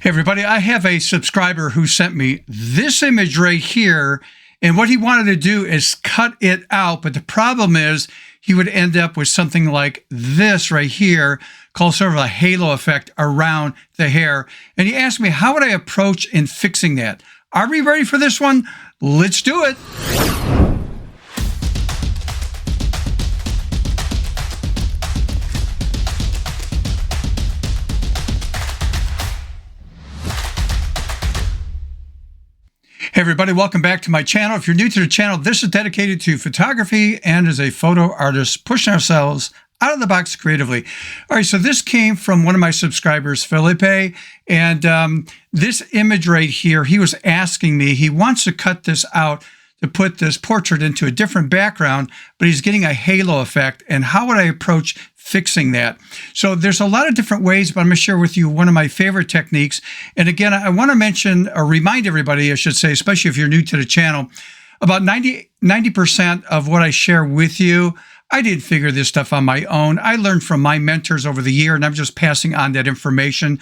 Hey everybody, I have a subscriber who sent me this image right here, and what he wanted to do is cut it out, but the problem is he would end up with something like this right here, called sort of a halo effect around the hair. And he asked me, how would I approach in fixing that? Are we ready for this one? Let's do it. Hey everybody, welcome back to my channel. If you're new to the channel, this is dedicated to photography and as a photo artist, pushing ourselves out of the box creatively. All right, so this came from one of my subscribers, Felipe, and this image right here, he was asking me, he wants to cut this out to put this portrait into a different background, but he's getting a halo effect, and how would I approach fixing that? So there's a lot of different ways, but I'm going to share with you one of my favorite techniques. And again, I want to mention or remind everybody, I should say, especially if you're new to the channel, about 90% of what I share with you, I didn't figure this stuff on my own. I learned from my mentors over the year, and I'm just passing on that information.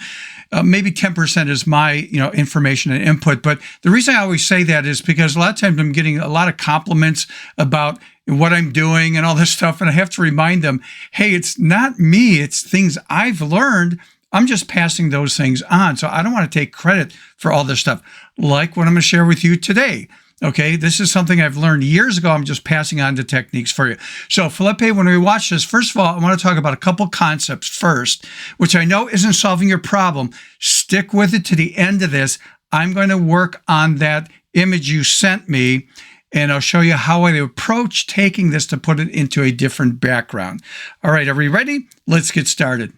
Maybe 10% is my information and input. But the reason I always say that is because a lot of times I'm getting a lot of compliments about what I'm doing and all this stuff, and I have to remind them, hey, it's not me. It's things I've learned. I'm just passing those things on. So I don't want to take credit for all this stuff, like what I'm going to share with you today. Okay, this is something I've learned years ago. I'm just passing on the techniques for you. So Felipe, when we watch this, first of all, I want to talk about a couple concepts first, which I know isn't solving your problem. Stick with it to the end of this. I'm going to work on that image you sent me, and I'll show you how I approach taking this to put it into a different background. All right, are we ready? Let's get started.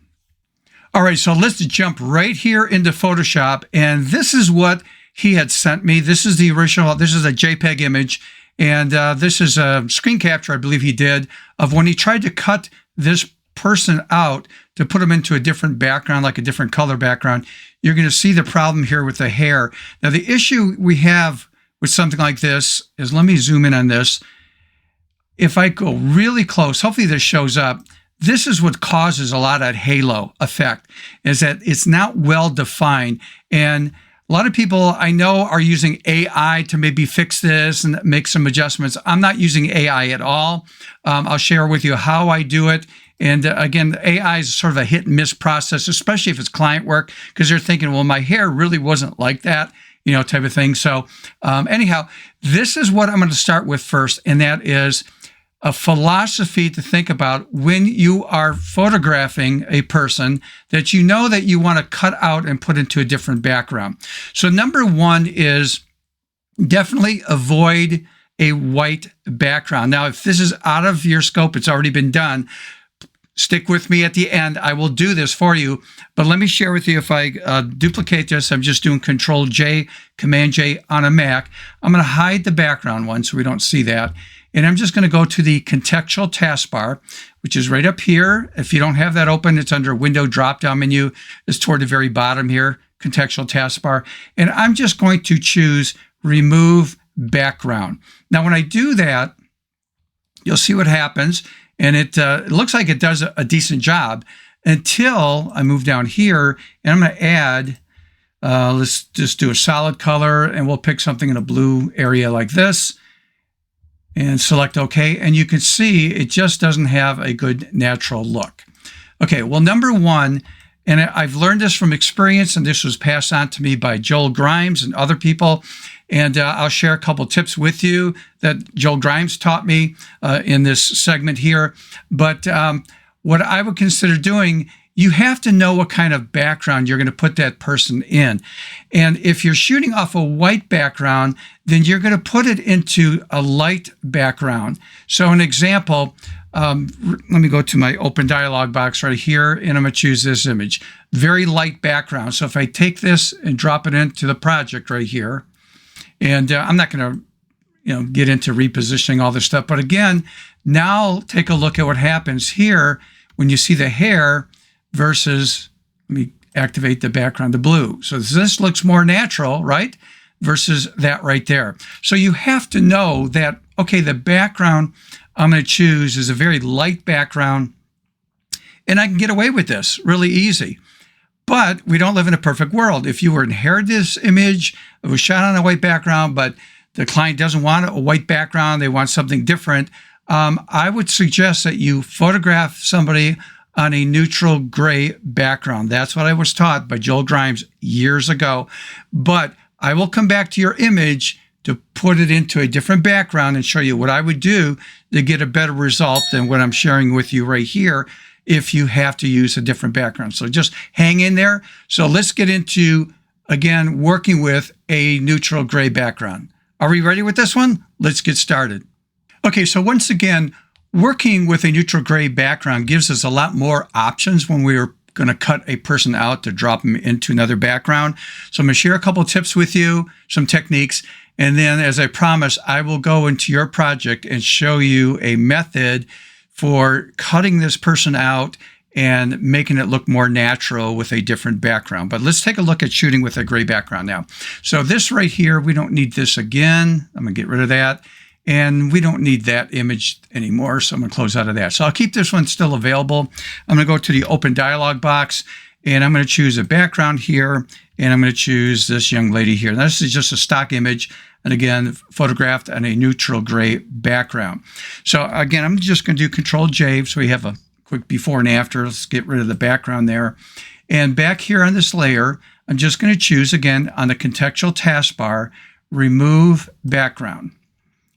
All right, so let's jump right here into Photoshop, and this is what he had sent me. This is the original. This is a JPEG image, and this is a screen capture, I believe he did, of when he tried to cut this person out to put him into a different background, like a different color background. You're going to see the problem here with the hair. Now, the issue we have with something like this is, let me zoom in on this. If I go really close, hopefully this shows up. This is what causes a lot of that halo effect, is that it's not well defined. And a lot of people I know are using AI to maybe fix this and make some adjustments. I'm not using AI at all. I'll share with you how I do it. And again, AI is sort of a hit and miss process, especially if it's client work, because they're thinking, well, my hair really wasn't like that, type of thing. So anyhow, this is what I'm going to start with first, and that is a philosophy to think about when you are photographing a person that you know that you want to cut out and put into a different background. So number one is definitely avoid a white background. Now, if this is out of your scope, it's already been done. Stick with me at the end. I will do this for you, but let me share with you, if I duplicate this, I'm just doing Control-J, Command-J on a Mac. I'm going to hide the background one so we don't see that. And I'm just going to go to the contextual taskbar, which is right up here. If you don't have that open, it's under Window drop-down menu. It's toward the very bottom here, contextual taskbar. And I'm just going to choose Remove Background. Now, when I do that, you'll see what happens. And it looks like it does a decent job until I move down here. And I'm going to add, let's just do a solid color, and we'll pick something in a blue area like this. And select OK, and you can see it just doesn't have a good natural look. Okay, well, number one, and I've learned this from experience, and this was passed on to me by Joel Grimes and other people, and I'll share a couple tips with you that Joel Grimes taught me in this segment here. But what I would consider doing, you have to know what kind of background you're going to put that person in. And if you're shooting off a white background, then you're going to put it into a light background. So an example, let me go to my open dialog box right here, and I'm going to choose this image. Very light background. So if I take this and drop it into the project right here, and I'm not going to get into repositioning all this stuff, but again, now take a look at what happens here when you see the hair versus, let me activate the background, the blue. So this looks more natural, right? Versus that right there. So you have to know that, okay, the background I'm going to choose is a very light background, and I can get away with this really easy. But we don't live in a perfect world. If you were inherited this image, it was shot on a white background, but the client doesn't want a white background, they want something different, I would suggest that you photograph somebody on a neutral gray background. That's what I was taught by Joel Grimes years ago. But I will come back to your image to put it into a different background and show you what I would do to get a better result than what I'm sharing with you right here if you have to use a different background. So just hang in there. So let's get into, again, working with a neutral gray background. Are we ready with this one? Let's get started. Okay, so once again, working with a neutral gray background gives us a lot more options when we're going to cut a person out to drop them into another background. So I'm going to share a couple of tips with you, some techniques, and then as I promised, I will go into your project and show you a method for cutting this person out and making it look more natural with a different background. But let's take a look at shooting with a gray background now. So this right here, we don't need this again. I'm going to get rid of that. And we don't need that image anymore, so I'm going to close out of that. So I'll keep this one still available. I'm going to go to the open dialog box, and I'm going to choose a background here, and I'm going to choose this young lady here. Now, this is just a stock image, and again, photographed on a neutral gray background. So again, I'm just going to do Control-J, so we have a quick before and after. Let's get rid of the background there. And back here on this layer, I'm just going to choose, again, on the contextual taskbar, Remove Background.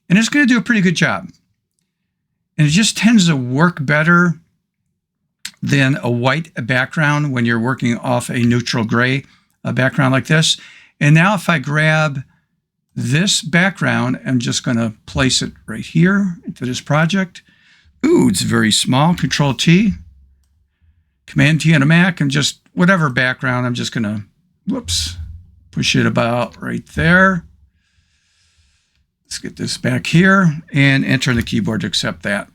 And it's going to do a pretty good job. And it just tends to work better than a white background when you're working off a neutral gray background like this. And now if I grab this background, I'm just going to place it right here into this project. Ooh, it's very small. Control-T, Command-T on a Mac, and just whatever background, I'm just going to, whoops, push it about right there. Let's get this back here and enter the keyboard to accept that.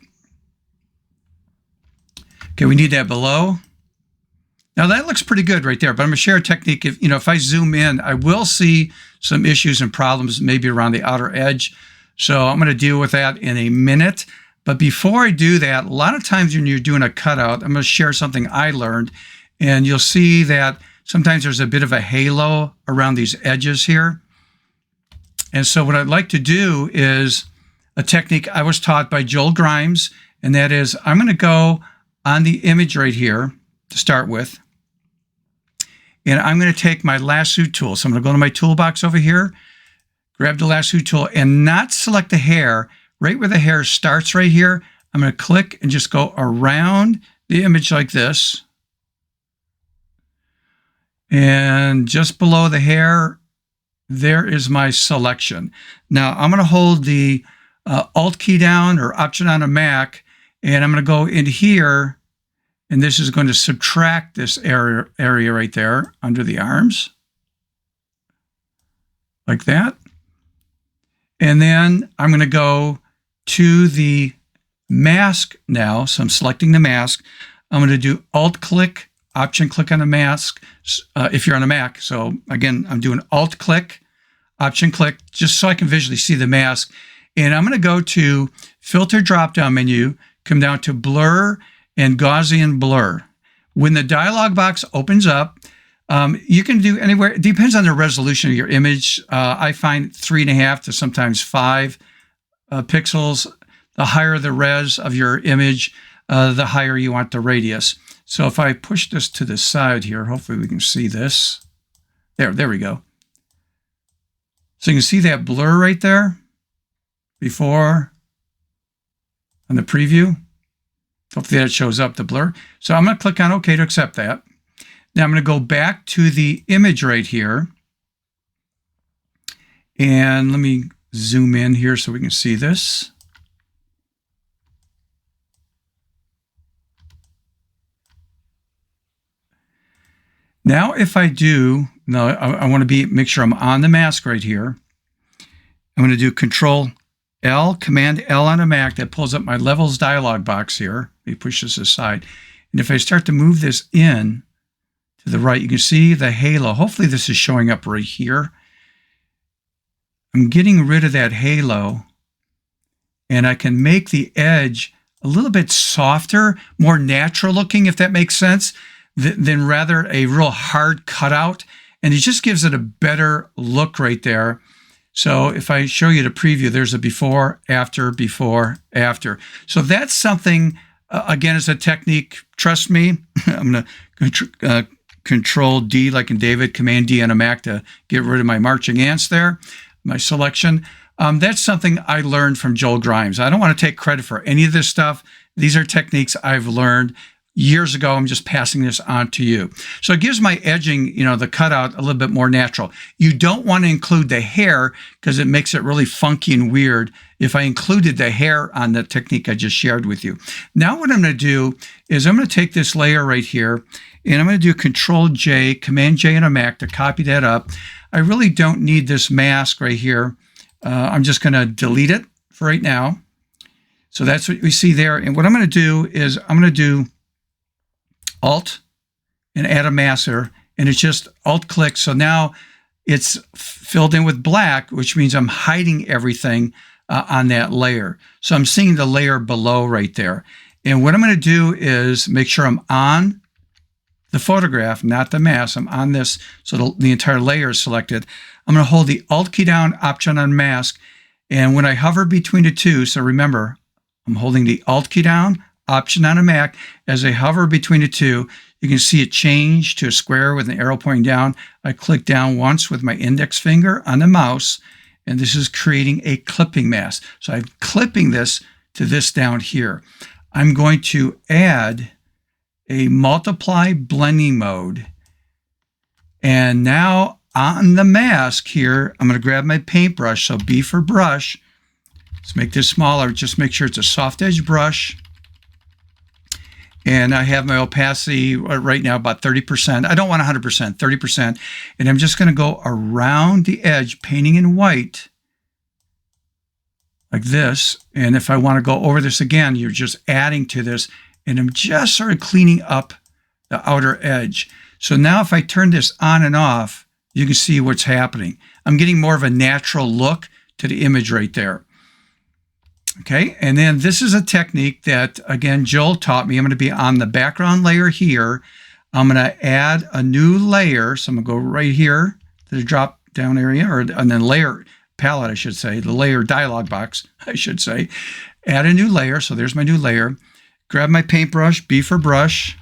Okay, we need that below. Now that looks pretty good right there, but I'm gonna share a technique. If I zoom in, I will see some issues and problems maybe around the outer edge. So I'm gonna deal with that in a minute. But before I do that, a lot of times when you're doing a cutout, I'm gonna share something I learned, and you'll see that sometimes there's a bit of a halo around these edges here. And so what I'd like to do is a technique I was taught by Joel Grimes, and that is I'm going to go on the image right here to start with, and I'm going to take my lasso tool. So I'm going to go to my toolbox over here, grab the lasso tool, and not select the hair. Right where the hair starts right here, I'm going to click and just go around the image like this. And just below the hair, there is my selection. Now I'm going to hold the Alt key down or Option on a Mac, and I'm going to go in here, and this is going to subtract this area right there under the arms, like that. And then I'm going to go to the mask now. So I'm selecting the mask. I'm going to do Alt click, Option click on the mask if you're on a Mac. So again, I'm doing Alt click, Option click, just so I can visually see the mask. And I'm going to go to Filter drop-down menu, come down to Blur and Gaussian Blur. When the dialog box opens up, you can do anywhere. It depends on the resolution of your image. I find 3.5 to sometimes 5 pixels. The higher the res of your image, the higher you want the radius. So if I push this to the side here, hopefully we can see this. There we go. So you can see that blur right there before on the preview. Hopefully that shows up, the blur. So I'm going to click on OK to accept that. Now I'm going to go back to the image right here. And let me zoom in here so we can see this. Now, if I do, no, I want to make sure I'm on the mask right here. I'm going to do Control L, Command L on a Mac. That pulls up my levels dialog box here. Let me push this aside. And if I start to move this in to the right, you can see the halo. Hopefully this is showing up right here. I'm getting rid of that halo, and I can make the edge a little bit softer, more natural looking, if that makes sense. than rather a real hard cutout. And it just gives it a better look right there. So if I show you the preview, there's a before, after, before, after. So that's something, again, is a technique. Trust me, I'm going to Control D like in David, Command D on a Mac to get rid of my marching ants there, my selection. That's something I learned from Joel Grimes. I don't want to take credit for any of this stuff. These are techniques I've learned years ago. I'm just passing this on to you. So it gives my edging, the cutout a little bit more natural. You don't want to include the hair because it makes it really funky and weird if I included the hair on the technique I just shared with you. Now what I'm going to do is I'm going to take this layer right here and I'm going to do Control J, Command J on a Mac to copy that up. I really don't need this mask right here. I'm just going to delete it for right now. So that's what we see there. And what I'm going to do is I'm going to do Alt and add a masker, and it's just Alt click. So now it's filled in with black, which means I'm hiding everything on that layer. So I'm seeing the layer below right there. And what I'm going to do is make sure I'm on the photograph, not the mask. I'm on this, so the entire layer is selected. I'm going to hold the Alt key down, Option on mask, and when I hover between the two, so remember, I'm holding the Alt key down, Option on a Mac. As I hover between the two, you can see it change to a square with an arrow pointing down. I click down once with my index finger on the mouse, and this is creating a clipping mask. So I'm clipping this to this down here. I'm going to add a multiply blending mode. And now on the mask here, I'm going to grab my paintbrush. So B for brush. Let's make this smaller. Just make sure it's a soft edge brush. And I have my opacity right now about 30%. I don't want 100%, 30%. And I'm just going to go around the edge, painting in white, like this. And if I want to go over this again, you're just adding to this. And I'm just sort of cleaning up the outer edge. So now if I turn this on and off, you can see what's happening. I'm getting more of a natural look to the image right there. Okay, and then this is a technique that, again, Joel taught me. I'm going to be on the background layer here. I'm going to add a new layer. So I'm going to go right here to the drop down area, and then layer palette, I should say, the layer dialog box, I should say. Add a new layer. So there's my new layer. Grab my paintbrush, B for brush.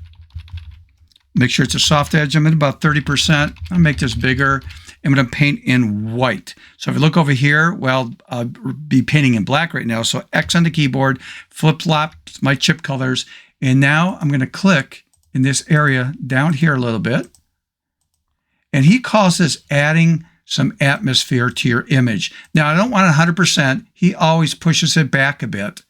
Make sure it's a soft edge. I'm at about 30%. I'll make this bigger. I'm going to paint in white. So if you look over here, well, I'll be painting in black right now. So X on the keyboard, flip-flop my chip colors. And now I'm going to click in this area down here a little bit. And he calls this adding some atmosphere to your image. Now, I don't want 100%. He always pushes it back a bit.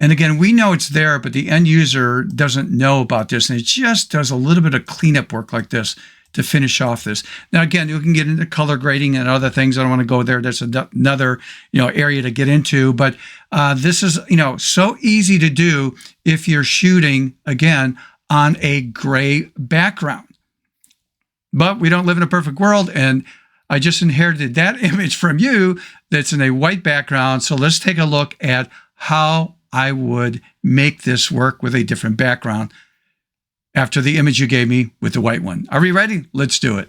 And again, we know it's there, but the end user doesn't know about this. And it just does a little bit of cleanup work like this to finish off this. Now, again, you can get into color grading and other things. I don't want to go there. That's another, area to get into. But this is, so easy to do if you're shooting, again, on a gray background. But we don't live in a perfect world. And I just inherited that image from you that's in a white background. So let's take a look at how I would make this work with a different background after the image you gave me with the white one. Are we ready? Let's do it.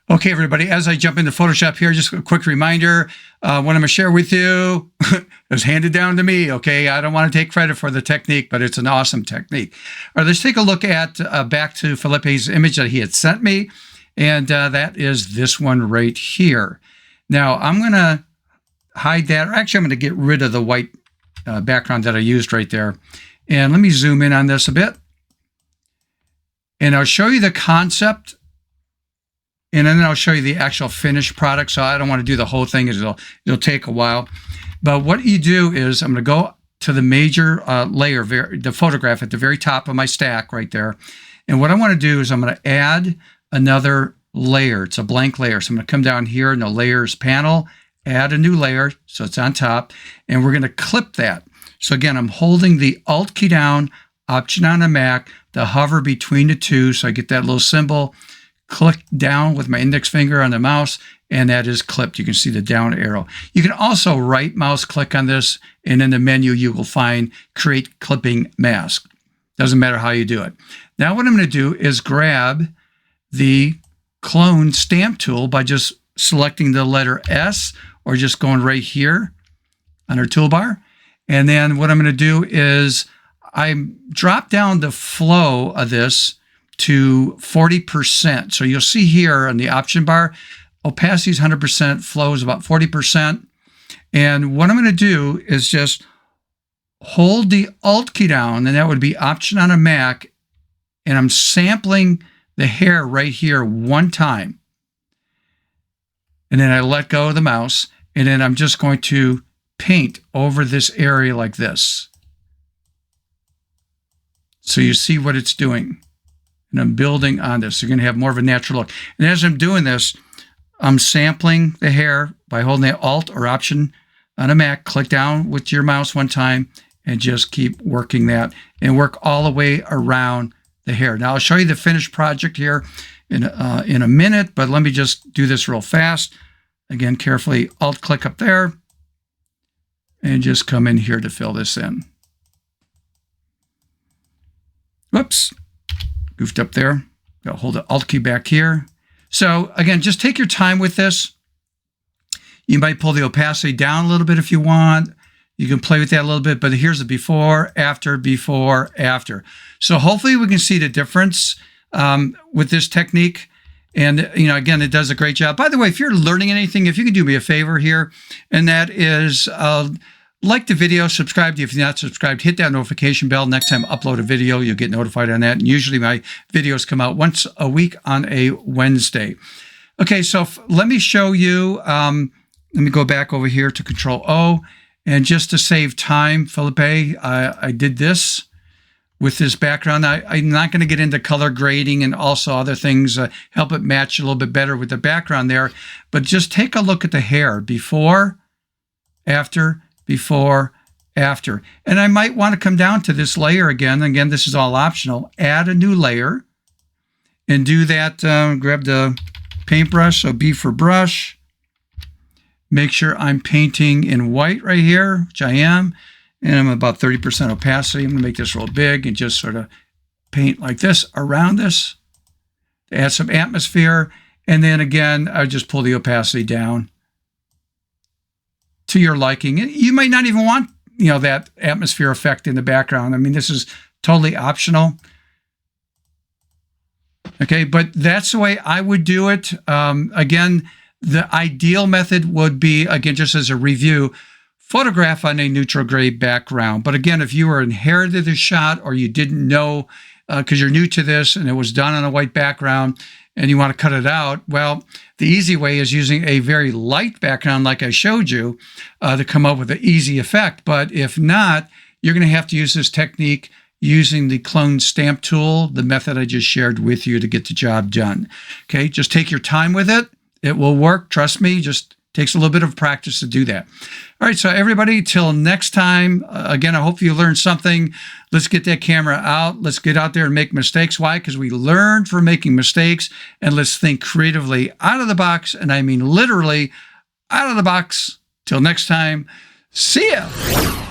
Okay, everybody, as I jump into Photoshop here, just a quick reminder, what I'm going to share with you is handed down to me, okay? I don't want to take credit for the technique, but it's an awesome technique. All right, let's take a look at back to Felipe's image that he had sent me, and that is this one right here. Now, I'm going to hide that, or actually I'm going to get rid of the white background that I used right there. And let me zoom in on this a bit. And I'll show you the concept, and then I'll show you the actual finished product. So I don't want to do the whole thing, it'll take a while. But what you do is I'm going to go to the major layer, the photograph at the very top of my stack right there. And what I want to do is I'm going to add another layer. It's a blank layer. So I'm going to come down here in the layers panel, add a new layer, so it's on top, and we're going to clip that. So again, I'm holding the Alt key down, Option on a Mac, to hover between the two, so I get that little symbol, click down with my index finger on the mouse, and that is clipped. You can see the down arrow. You can also right mouse click on this, and in the menu you will find Create Clipping Mask. Doesn't matter how you do it. Now what I'm going to do is grab the clone stamp tool by just selecting the letter S or just going right here on our toolbar. And then what I'm going to do is I drop down the flow of this to 40%. So you'll see here on the option bar, opacity is 100%, flow is about 40%. And what I'm going to do is just hold the Alt key down, and that would be Option on a Mac, and I'm sampling the hair right here one time. And then I let go of the mouse, and then I'm just going to paint over this area like this. So you see what it's doing. And I'm building on this. You're going to have more of a natural look. And as I'm doing this, I'm sampling the hair by holding the Alt or Option on a Mac. Click down with your mouse one time and just keep working that and work all the way around the hair. Now I'll show you the finished project here in a minute, but let me just do this real fast. Again, carefully Alt click up there and just come in here to fill this in. Whoops, goofed up there. I'll hold the Alt key back here. So again, just take your time with this. You might pull the opacity down a little bit if you want. You can play with that a little bit, but here's the before, after, before, after. So hopefully we can see the difference with this technique. And, you know, again, it does a great job. By the way, if you're learning anything, if you can do me a favor here, and that is like the video, subscribe. If you're not subscribed, hit that notification bell. Next time I upload a video, you'll get notified on that. And usually my videos come out once a week on a Wednesday. Okay, so let me show you. Let me go back over here to Control O. And just to save time, Felipe, I did this with this background. I'm not going to get into color grading and also other things, help it match a little bit better with the background there. But just take a look at the hair before, after, before, after. And I might want to come down to this layer again. Again, this is all optional. Add a new layer and do that. Grab the paintbrush, so B for brush. Make sure I'm painting in white right here, which I am. And I'm about 30% opacity. I'm going to make this real big and just sort of paint like this around this to add some atmosphere. And then again, I just pull the opacity down to your liking. You might not even want, you know, that atmosphere effect in the background. I mean, this is totally optional. Okay, but that's the way I would do it. Again, the ideal method would be, again, just as a review, photograph on a neutral gray background. But again, if you were inherited the shot or you didn't know because you're new to this and it was done on a white background and you want to cut it out, well, the easy way is using a very light background like I showed you to come up with an easy effect. But if not, you're going to have to use this technique using the clone stamp tool, the method I just shared with you to get the job done. Okay, just take your time with it. It will work. Trust me, just takes a little bit of practice to do that. All right, so everybody, till next time, again, I hope you learned something. Let's get that camera out. Let's get out there and make mistakes. Why? Because we learned from making mistakes, and let's think creatively out of the box, and I mean literally out of the box. Till next time, see ya.